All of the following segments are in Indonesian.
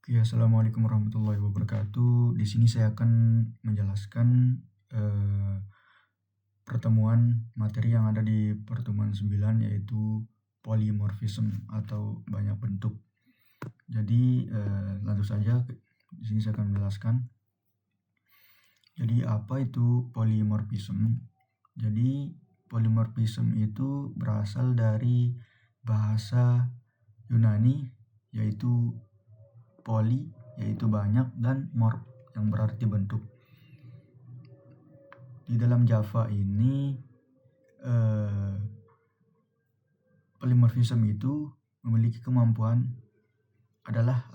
Oke, assalamualaikum warahmatullahi wabarakatuh. Di sini saya akan menjelaskan eh, pertemuan materi yang ada di pertemuan 9, yaitu polymorphism atau banyak bentuk. Jadi langsung saja di sini saya akan menjelaskan. Jadi apa itu polymorphism? Jadi polymorphism itu berasal dari bahasa Yunani, yaitu poly yaitu banyak, dan morph yang berarti bentuk. Di dalam Java ini polymorphism itu memiliki kemampuan adalah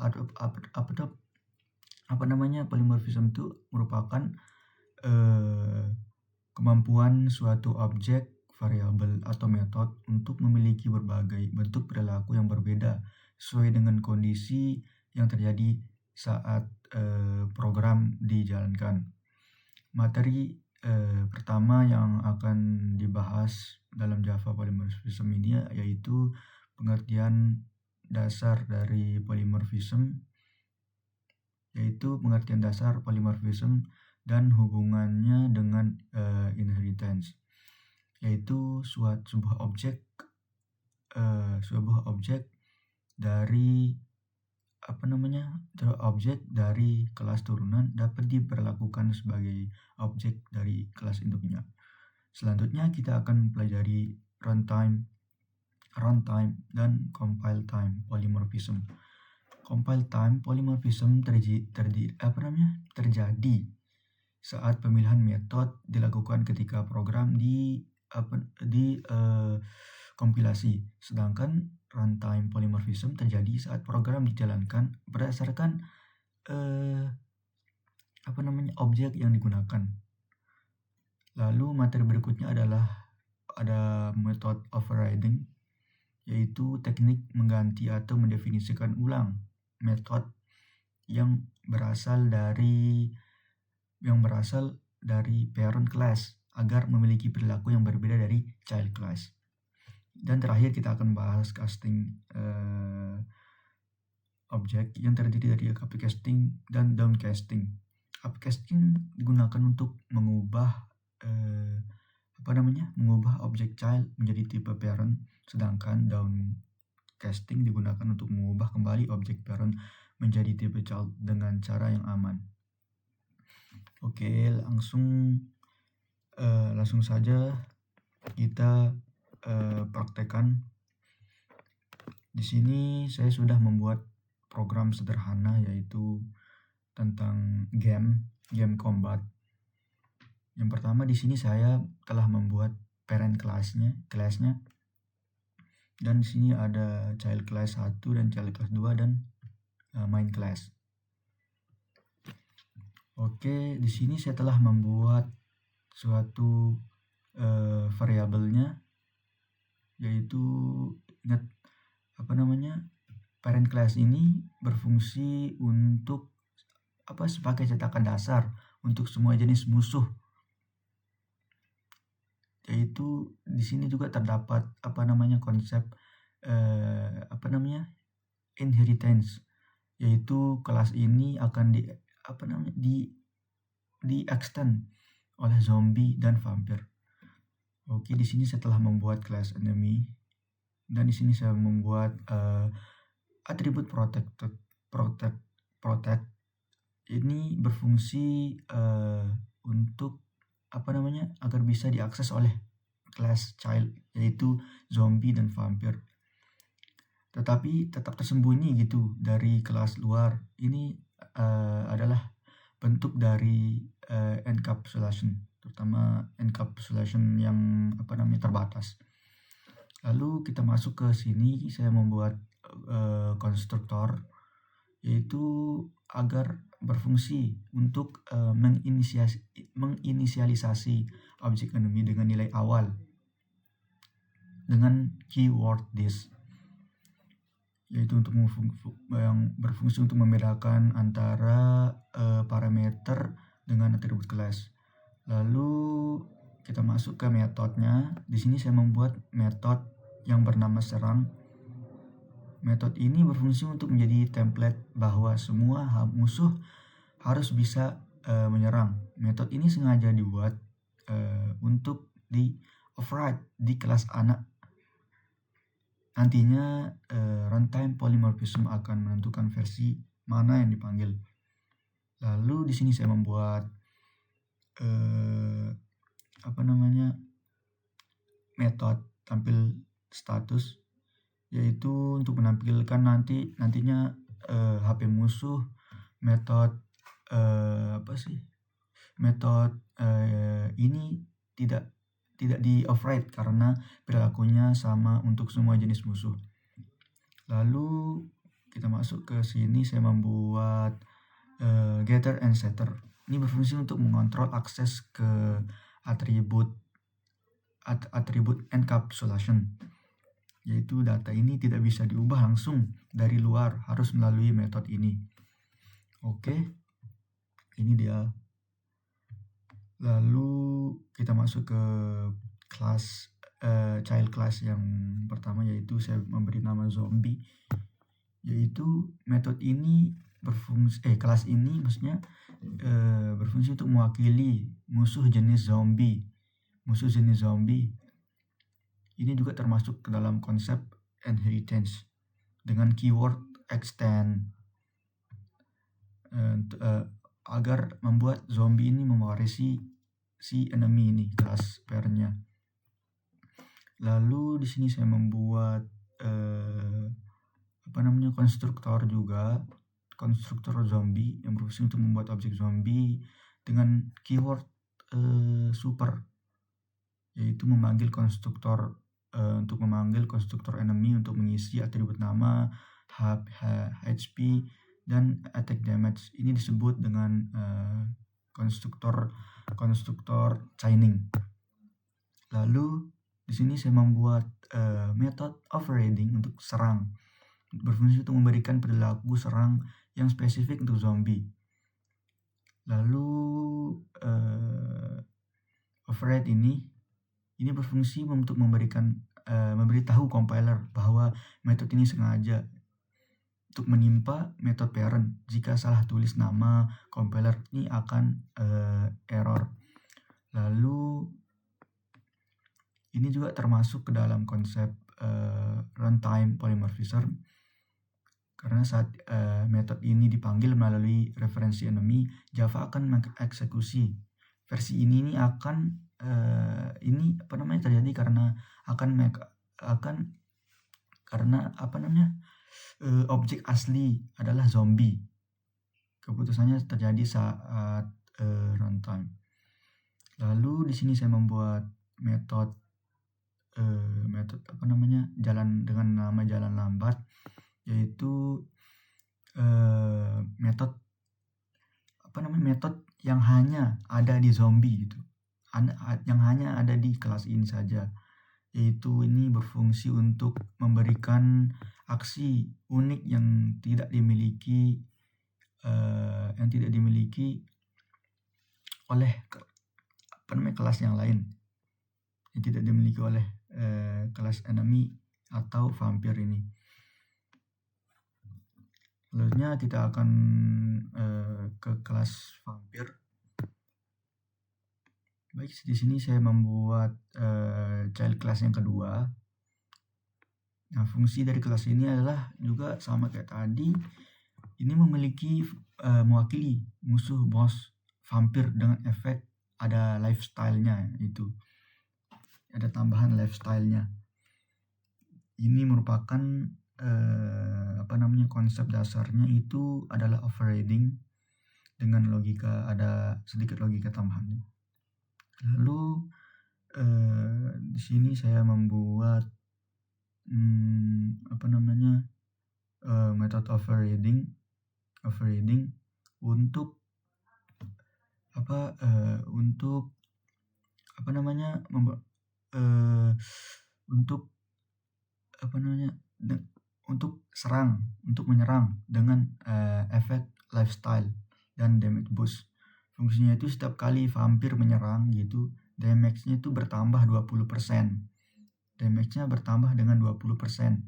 polymorphism itu merupakan kemampuan suatu objek, variabel, atau metode untuk memiliki berbagai bentuk perilaku yang berbeda sesuai dengan kondisi yang terjadi saat program dijalankan. Materi pertama yang akan dibahas dalam Java polymorphism ini yaitu pengertian dasar dari polymorphism, dan hubungannya dengan inheritance, yaitu sebuah objek dari kelas turunan dapat diperlakukan sebagai objek dari kelas induknya. Selanjutnya kita akan pelajari runtime, dan compile time polymorphism. Compile time polymorphism terjadi saat pemilihan metode dilakukan ketika program kompilasi, sedangkan runtime polymorphism terjadi saat program dijalankan berdasarkan objek yang digunakan. Lalu materi berikutnya adalah ada method overriding, yaitu teknik mengganti atau mendefinisikan ulang metode yang berasal dari parent class agar memiliki perilaku yang berbeda dari child class. Dan terakhir kita akan bahas casting objek yang terdiri dari upcasting dan downcasting. Upcasting digunakan untuk mengubah objek child menjadi tipe parent, sedangkan downcasting digunakan untuk mengubah kembali objek parent menjadi tipe child dengan cara yang aman. Oke, langsung saja kita praktekkan. Di sini saya sudah membuat program sederhana, yaitu tentang game combat. Yang pertama, di sini saya telah membuat parent class-nya, dan di sini ada child class 1 dan child class 2 dan main class. Oke, di sini saya telah membuat suatu variabelnya, yaitu parent class ini berfungsi untuk sebagai cetakan dasar untuk semua jenis musuh. Yaitu di sini juga terdapat konsep inheritance, yaitu kelas ini akan di extend oleh zombie dan vampire. Oke, di sini saya telah membuat class enemy, dan di sini saya membuat atribut protect. Ini berfungsi untuk agar bisa diakses oleh class child, yaitu zombie dan vampire, tetapi tetap tersembunyi gitu dari kelas luar. Ini adalah bentuk dari encapsulation, terutama encapsulation yang terbatas. Lalu kita masuk ke sini, saya membuat konstruktor, yaitu agar berfungsi untuk menginisialisasi objek enemy dengan nilai awal dengan keyword this, yaitu untuk yang berfungsi untuk membedakan antara parameter dengan atribut kelas. Lalu kita masuk ke metodenya. Di sini saya membuat metode yang bernama serang. Metode ini berfungsi untuk menjadi template bahwa semua musuh harus bisa menyerang. Metode ini sengaja dibuat untuk di override di kelas anak. Nantinya runtime polymorphism akan menentukan versi mana yang dipanggil. Lalu di sini saya membuat metode tampil status, yaitu untuk menampilkan nantinya HP musuh metode ini tidak di override karena perilakunya sama untuk semua jenis musuh. Lalu kita masuk ke sini, saya membuat getter and setter. Ini berfungsi untuk mengontrol akses ke atribut encapsulation, yaitu data ini tidak bisa diubah langsung dari luar, harus melalui metode ini. Oke, ini dia. Lalu kita masuk ke kelas child class yang pertama, yaitu saya memberi nama zombie, yaitu metode ini kelas ini maksudnya berfungsi untuk mewakili musuh jenis zombie. Ini juga termasuk ke dalam konsep inheritance dengan keyword extend agar membuat zombie ini mewarisi si enemy ini, kelas pairnya. Lalu di sini saya membuat konstruktor zombie yang berfungsi untuk membuat objek zombie dengan keyword super, yaitu memanggil konstruktor untuk memanggil konstruktor enemy untuk mengisi atribut nama, HP, dan attack damage. Ini disebut dengan konstruktor chaining. Lalu di sini saya membuat method overriding untuk serang, berfungsi untuk memberikan perilaku serang yang spesifik untuk zombie. Lalu override ini berfungsi untuk memberitahu compiler bahwa metode ini sengaja untuk menimpa metode parent. Jika salah tulis nama, compiler ini akan error. Lalu ini juga termasuk ke dalam konsep runtime polymorphism, karena saat metode ini dipanggil melalui referensi enemy, Java akan mengeksekusi versi ini akan terjadi karena objek asli adalah zombie. Keputusannya terjadi saat runtime. Lalu di sini saya membuat metode jalan dengan nama jalan lambat, yaitu metode yang hanya ada di zombie gitu, yang hanya ada di kelas ini saja, yaitu ini berfungsi untuk memberikan aksi unik yang tidak dimiliki oleh kelas yang lain, yang tidak dimiliki oleh kelas enemy atau vampir ini. Selanjutnya kita akan ke kelas vampir. Baik, di sini saya membuat child class yang kedua. Nah, fungsi dari kelas ini adalah juga sama kayak tadi. Ini mewakili musuh boss vampir dengan efek ada lifestyle-nya, itu ada tambahan lifestyle-nya. Ini merupakan konsep dasarnya itu adalah overriding dengan ada sedikit logika tambahan. Lalu di sini saya membuat metode overriding untuk menyerang dengan efek lifestyle dan damage boost. Fungsinya itu setiap kali vampir menyerang gitu, damage-nya itu bertambah 20%. Damage-nya bertambah dengan 20%.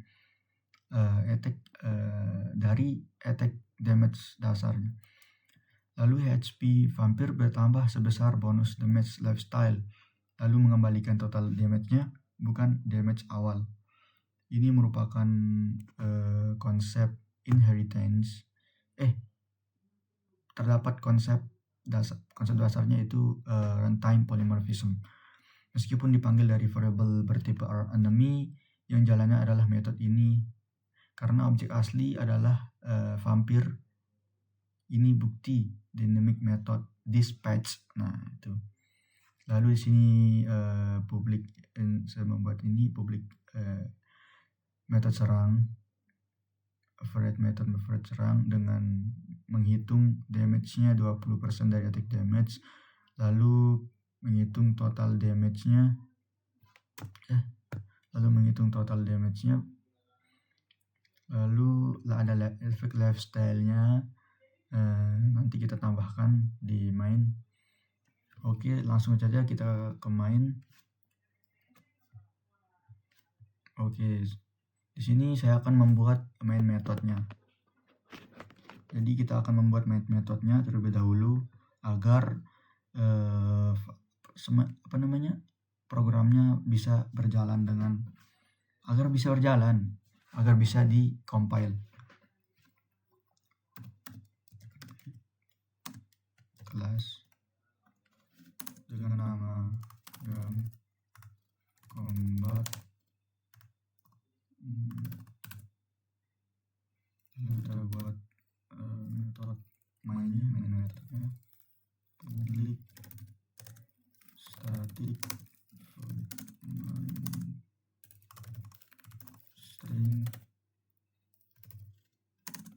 dari attack damage dasarnya. Lalu HP vampir bertambah sebesar bonus damage lifestyle, lalu mengembalikan total damage-nya, bukan damage awal. Ini merupakan konsep inheritance. Terdapat konsep dasarnya itu runtime polymorphism. Meskipun dipanggil dari variable bertipe enemy, yang jalannya adalah metode ini karena objek asli adalah vampir. Ini bukti dynamic method dispatch. Nah, itu. Lalu di sini saya membuat ini public method serang, average method serang dengan menghitung damage-nya 20% dari attack damage, lalu menghitung total damage-nya, lalu ada efek lifestyle-nya, nanti kita tambahkan di main. Oke, langsung saja kita ke main. Oke, di sini saya akan membuat main metodenya. Jadi kita akan membuat main metodenya terlebih dahulu agar programnya bisa berjalan agar bisa di compile. Kelas dengan nama combat, kita buat metode mainnya public static string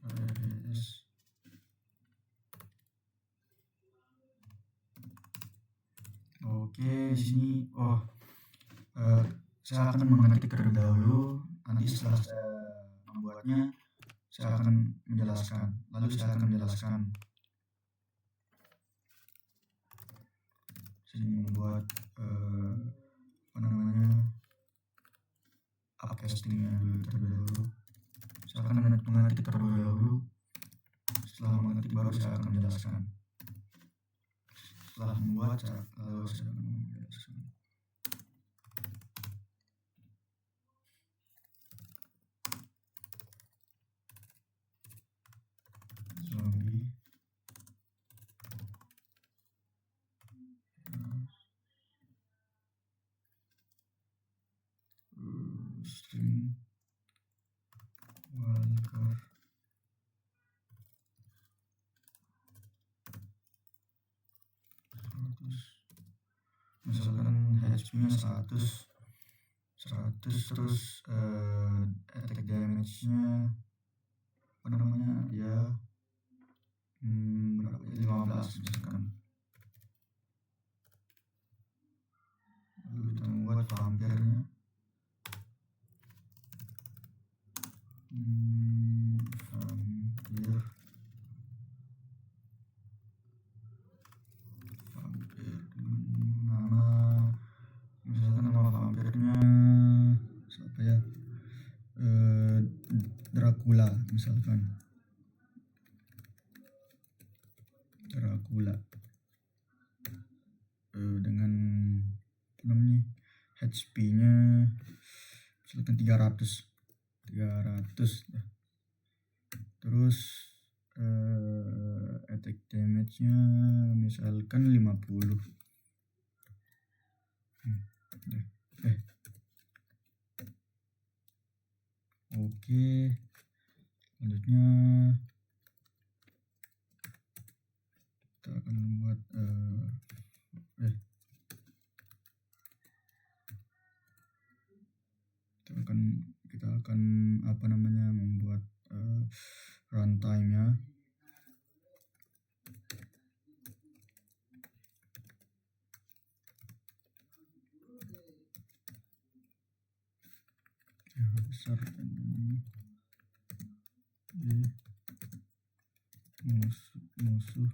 res. Oke, sini saya akan mengetik terlebih dahulu. Nanti setelah saya membuatnya, saya akan menjelaskan. Sini membuat upcastingnya terlebih dahulu. Saya akan mengetik terlebih dahulu. Setelah mengetik baru saya akan menjelaskan. Setelah membuat, lalu saya akan menjelaskan. Zombie string walker misalkan HP-nya 100 terus attack damage-nya ya 15 misalkan. Lalu kita membuat vampirnya vampir dengan nama vampirnya siapa ya, Dracula misalkan. Dengan HP-nya misalkan 300 terus attack damage-nya misalkan 50. Oke, selanjutnya kita akan membuat kita akan membuat runtime-nya. Besar musuh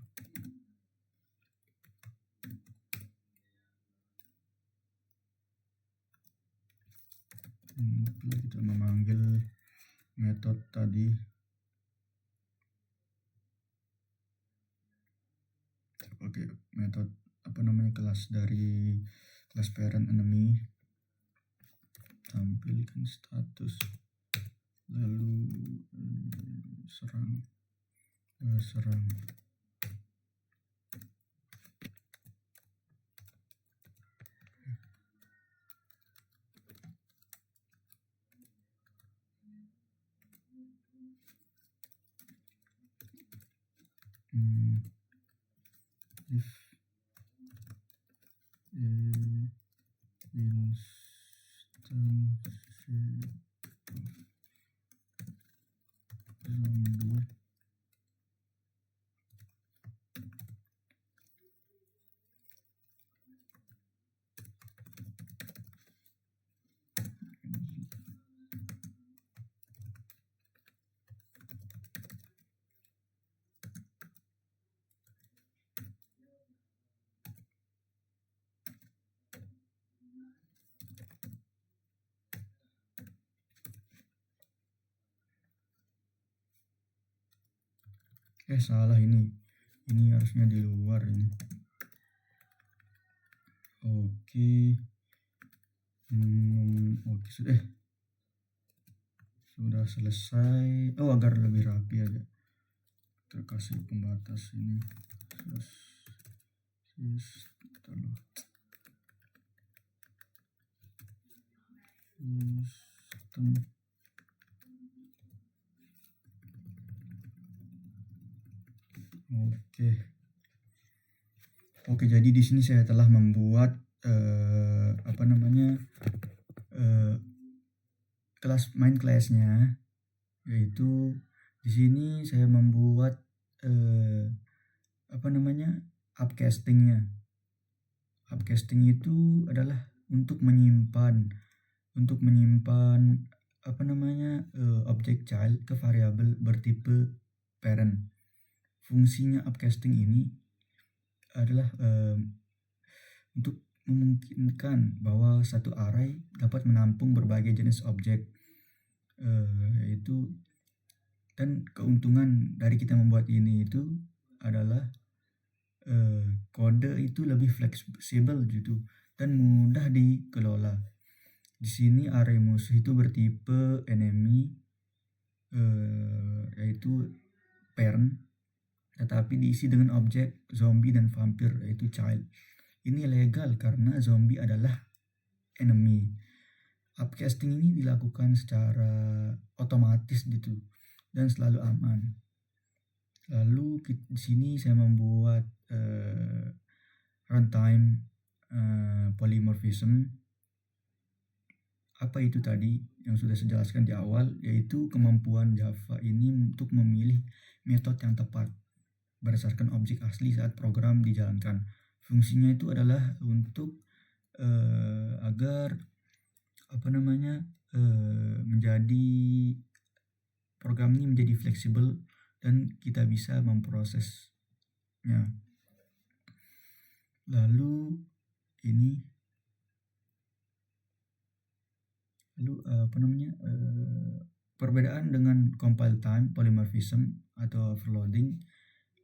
kita memanggil tadi. Oke, metode kelas dari kelas parent enemy, tampilkan status, lalu serang. If instance zombie salah, ini harusnya di luar ini. Oke. Sudah selesai. Agar lebih rapi aja, terkasih pembatas ini. Sistem. Oke, jadi di sini saya telah membuat kelasnya, yaitu di sini saya membuat upcastingnya. Upcasting itu adalah untuk menyimpan objek child ke variabel bertipe parent. Fungsinya upcasting ini adalah untuk memungkinkan bahwa satu array dapat menampung berbagai jenis objek, yaitu, dan keuntungan dari kita membuat ini itu adalah kode itu lebih fleksibel gitu dan mudah dikelola. Di sini array musuh itu bertipe enemy, yaitu parent, tetapi diisi dengan objek zombie dan vampir, yaitu child. Ini legal karena zombie adalah enemy. Upcasting ini dilakukan secara otomatis gitu dan selalu aman. Lalu di sini saya membuat runtime polymorphism. Apa itu tadi yang sudah saya jelaskan di awal, yaitu kemampuan Java ini untuk memilih metode yang tepat berdasarkan objek asli saat program dijalankan. Fungsinya itu adalah untuk agar menjadi program ini menjadi fleksibel dan kita bisa memprosesnya. Lalu perbedaan dengan compile time polymorphism atau overloading.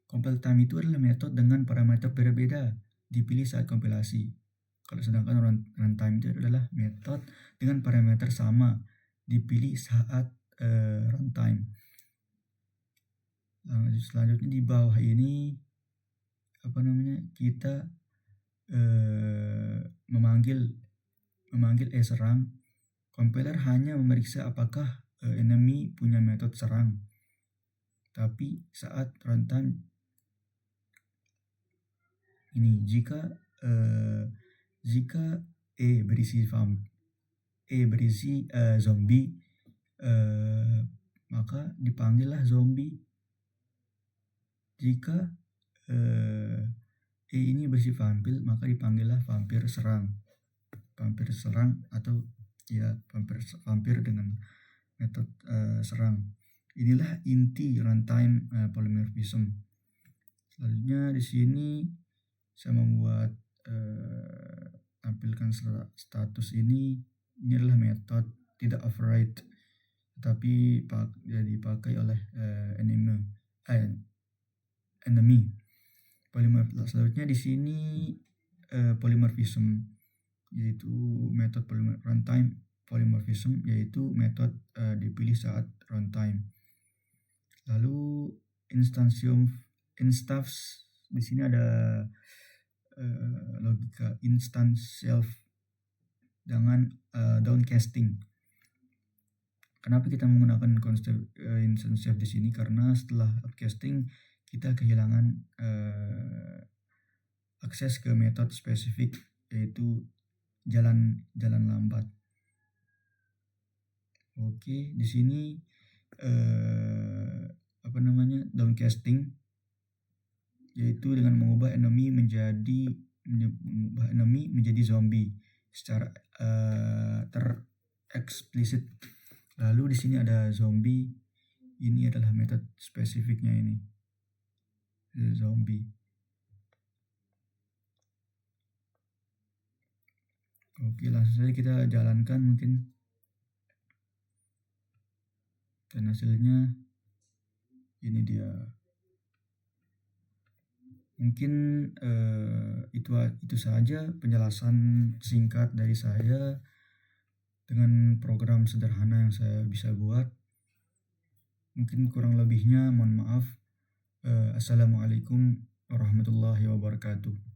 Compile time itu adalah metode dengan parameter berbeda dipilih saat kompilasi. Kalau sedangkan runtime itu adalah metode dengan parameter sama dipilih saat runtime. Selanjutnya di bawah ini kita memanggil serang. Compiler hanya memeriksa apakah enemy punya metode serang. Tapi saat runtime ini jika berisi zombie, maka dipanggillah zombie. Jika ini berisi vampir, maka dipanggillah vampir serang atau vampir dengan metode serang. Inilah inti runtime polymorphism. Selanjutnya di sini saya membuat tampilkan status ini adalah metode tidak override. tetapi dipakai oleh enemy. Selanjutnya di sini polymorphism, yaitu metode runtime polymorphism, yaitu metode dipilih saat runtime. Lalu instance di sini ada logika instance self dengan downcasting. Kenapa kita menggunakan konsep instance self di sini? Karena setelah upcasting kita kehilangan akses ke metode spesifik, yaitu jalan lambat. Oke, di sini downcasting, yaitu dengan mengubah enemy menjadi zombie secara tereksplisit. Lalu di sini ada zombie, ini adalah metode spesifiknya ini, zombie. Oke, langsung saja kita jalankan mungkin. Dan hasilnya ini dia. Mungkin itu saja penjelasan singkat dari saya dengan program sederhana yang saya bisa buat. Mungkin kurang lebihnya mohon maaf. Assalamualaikum warahmatullahi wabarakatuh.